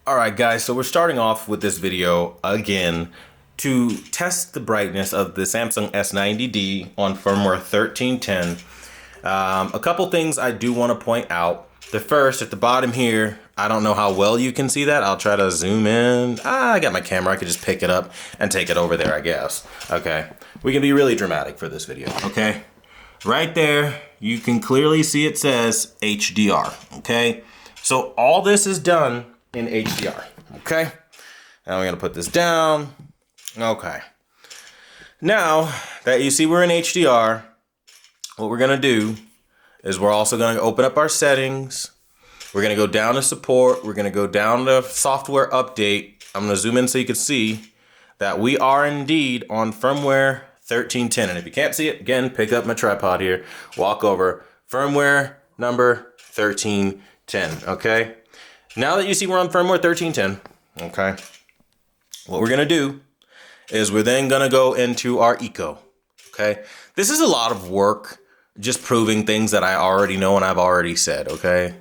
Alright guys, so we're starting off with this video again to test the brightness of the Samsung S90D on firmware 1310. A couple things I do want to point out. The first, at the bottom here, I don't know how well you can see that. I'll try to zoom in. I got my camera, I could just pick it up and take it over there, I guess. Okay, we can be really dramatic for this video, okay? Right there, you can clearly see it says HDR, okay? So all this is done in HDR, okay? Now we're gonna put this down. Okay. Now that you see we're in HDR, what we're gonna do is we're also gonna open up our settings. We're gonna go down to support. We're gonna go down to software update. I'm gonna zoom in so you can see that we are indeed on firmware 1310. And if you can't see it, again, pick up my tripod here, walk over, firmware number 1310, okay? Now that you see we're on firmware 1310, okay, what we're gonna do is we're then gonna go into our eco, okay? This is a lot of work, just proving things that I already know and I've already said, okay?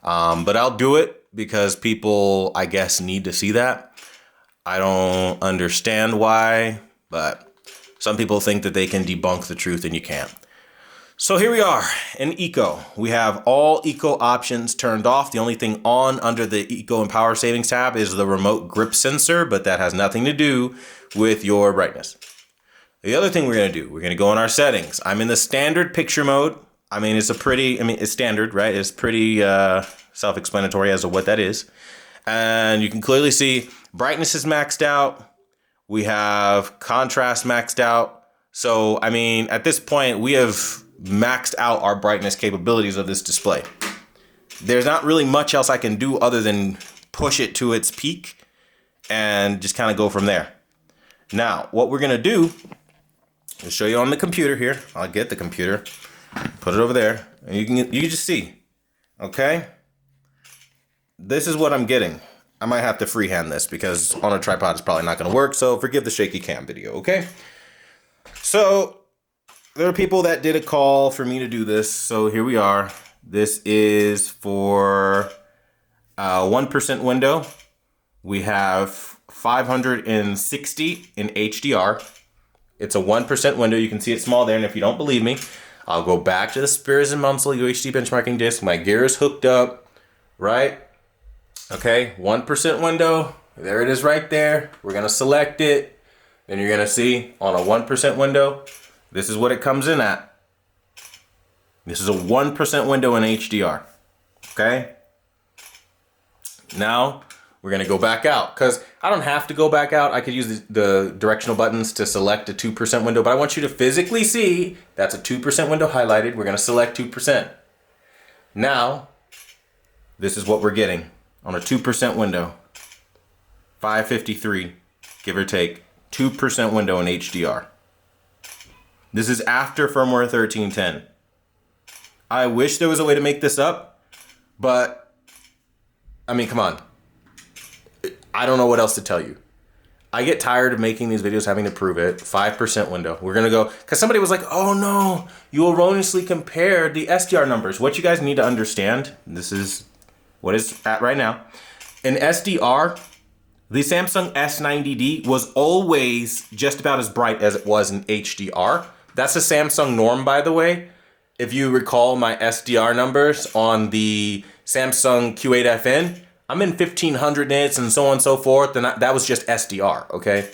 But I'll do it because people, I guess, need to see that. I don't understand why, but some people think that they can debunk the truth and you can't. So here we are in Eco. We have all Eco options turned off. The only thing on under the Eco and Power Savings tab is the remote grip sensor, but that has nothing to do with your brightness. The other thing we're gonna do, we're gonna go in our settings. I'm in the standard picture mode. I mean, it's standard, right? It's pretty self-explanatory as to what that is. And you can clearly see brightness is maxed out. We have contrast maxed out. So, I mean, at this point, we have maxed out our brightness capabilities of this display. There's not really much else I can do other than push it to its peak and just kind of go from there. Now, what we're gonna do is show you on the computer here. I'll get the computer, put it over there, and you can just see, okay? This is what I'm getting. I might have to freehand this because on a tripod it's probably not gonna work, so forgive the shaky cam video, okay? So, there are people that did a call for me to do this, so here we are. This is for 1% window. We have 560 in HDR. It's a 1% window. You can see it small there, and if you don't believe me, I'll go back to the Spears and Munsell UHD benchmarking disc. My gear is hooked up, right? Okay, 1% window. There it is right there. We're gonna select it. Then you're gonna see on a 1% window, this is what it comes in at. This is a 1% window in HDR, okay? Now, we're gonna go back out, because I don't have to go back out. I could use the directional buttons to select a 2% window, but I want you to physically see that's a 2% window highlighted. We're gonna select 2%. Now, this is what we're getting on a 2% window. 553, give or take, 2% window in HDR. This is after firmware 1310. I wish there was a way to make this up, but I mean, come on. I don't know what else to tell you. I get tired of making these videos having to prove it. 5% window. We're gonna go, because somebody was like, oh no, you erroneously compared the SDR numbers. What you guys need to understand, this is what it's at right now. In SDR, the Samsung S90D was always just about as bright as it was in HDR. That's a Samsung norm, by the way. If you recall my SDR numbers on the Samsung Q8FN, I'm in 1500 nits and so on and so forth, and that was just SDR, okay?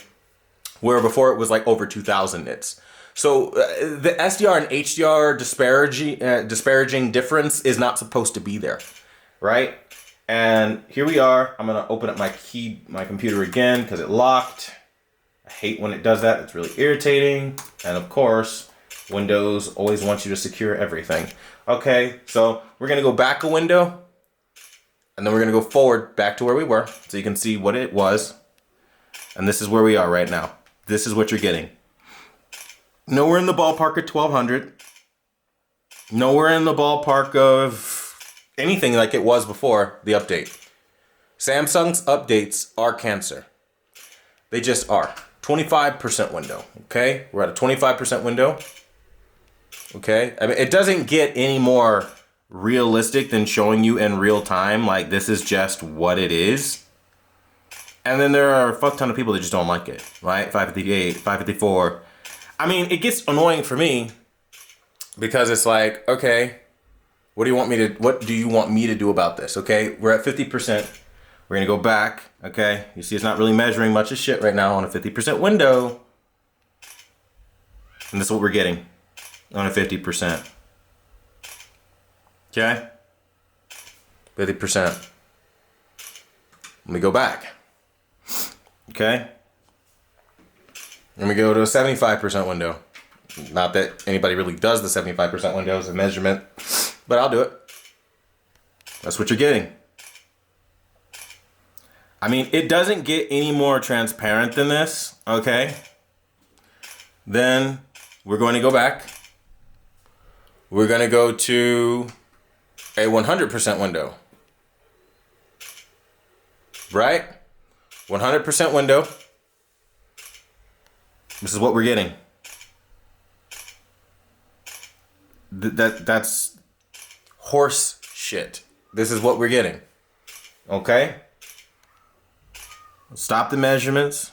Where before it was like over 2000 nits. So the SDR and HDR disparaging difference is not supposed to be there, right? And here we are. I'm gonna open up my computer again because it locked. I hate when it does that. It's really irritating. And of course, Windows always wants you to secure everything. Okay, so we're gonna go back a window, and then we're gonna go forward back to where we were so you can see what it was. And this is where we are right now. This is what you're getting. Nowhere in the ballpark of 1200. Nowhere in the ballpark of anything like it was before the update. Samsung's updates are cancer. They just are. 25% window, okay? We're at a 25% window, okay? I mean, it doesn't get any more realistic than showing you in real time. Like, this is just what it is. And then there are a fuck ton of people that just don't like it, right? 558, 554. I mean, it gets annoying for me because it's like, okay, what do you want me to do about this? Okay, we're at 50%. We're gonna go back, okay? You see it's not really measuring much of shit right now on a 50% window. And that's what we're getting on a 50%. Okay? 50%. Let me go back. Okay? Let me go to a 75% window. Not that anybody really does the 75% window as a measurement, but I'll do it. That's what you're getting. I mean, it doesn't get any more transparent than this, okay? Then we're going to go back. We're going to go to a 100% window. Right? 100% window. This is what we're getting. That's horse shit. This is what we're getting. Okay? Stop the measurements.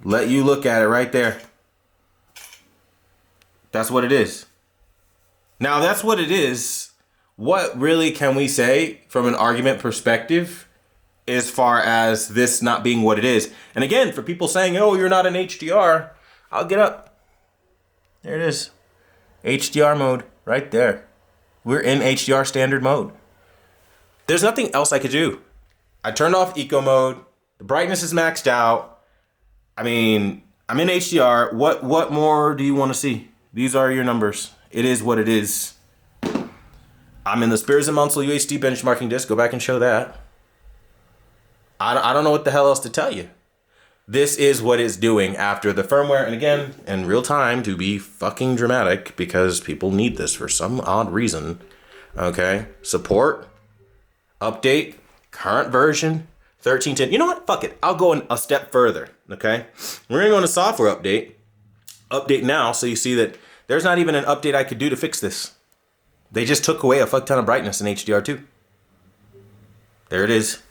Let you look at it right there. That's what it is. Now, that's what it is. What really can we say from an argument perspective as far as this not being what it is? And again, for people saying, oh, you're not in HDR, I'll get up. There it is. HDR mode right there. We're in HDR standard mode. There's nothing else I could do. I turned off eco mode. The brightness is maxed out. I mean, I'm in HDR. What more do you want to see? These are your numbers. It is what it is. I'm in the Spears and Munsell UHD benchmarking disc. Go back and show that. I don't know what the hell else to tell you. This is what it's doing after the firmware. And again, in real time to be fucking dramatic because people need this for some odd reason. Okay. Support. Update. Current version. 13.10. You know what? Fuck it. I'll go a step further. Okay. We're going to go into software update. Update now. So you see that there's not even an update I could do to fix this. They just took away a fuck ton of brightness in HDR2. There it is.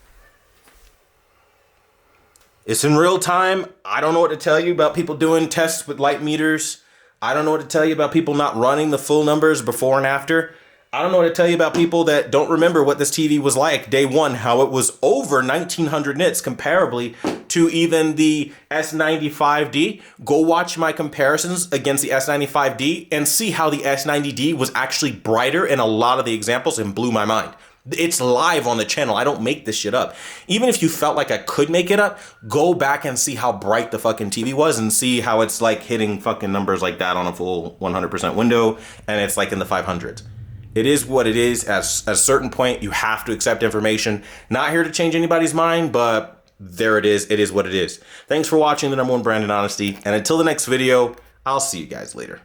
It's in real time. I don't know what to tell you about people doing tests with light meters. I don't know what to tell you about people not running the full numbers before and after. I don't know what to tell you about people that don't remember what this TV was like day one, how it was over 1900 nits comparably to even the S95D. Go watch my comparisons against the S95D and see how the S90D was actually brighter in a lot of the examples and blew my mind. It's live on the channel. I don't make this shit up. Even if you felt like I could make it up, go back and see how bright the fucking TV was and see how it's like hitting fucking numbers like that on a full 100% window and it's like in the 500s. It is what it is. At a certain point, you have to accept information. Not here to change anybody's mind, but there it is. It is what it is. Thanks for watching the #1 brand in honesty. And until the next video, I'll see you guys later.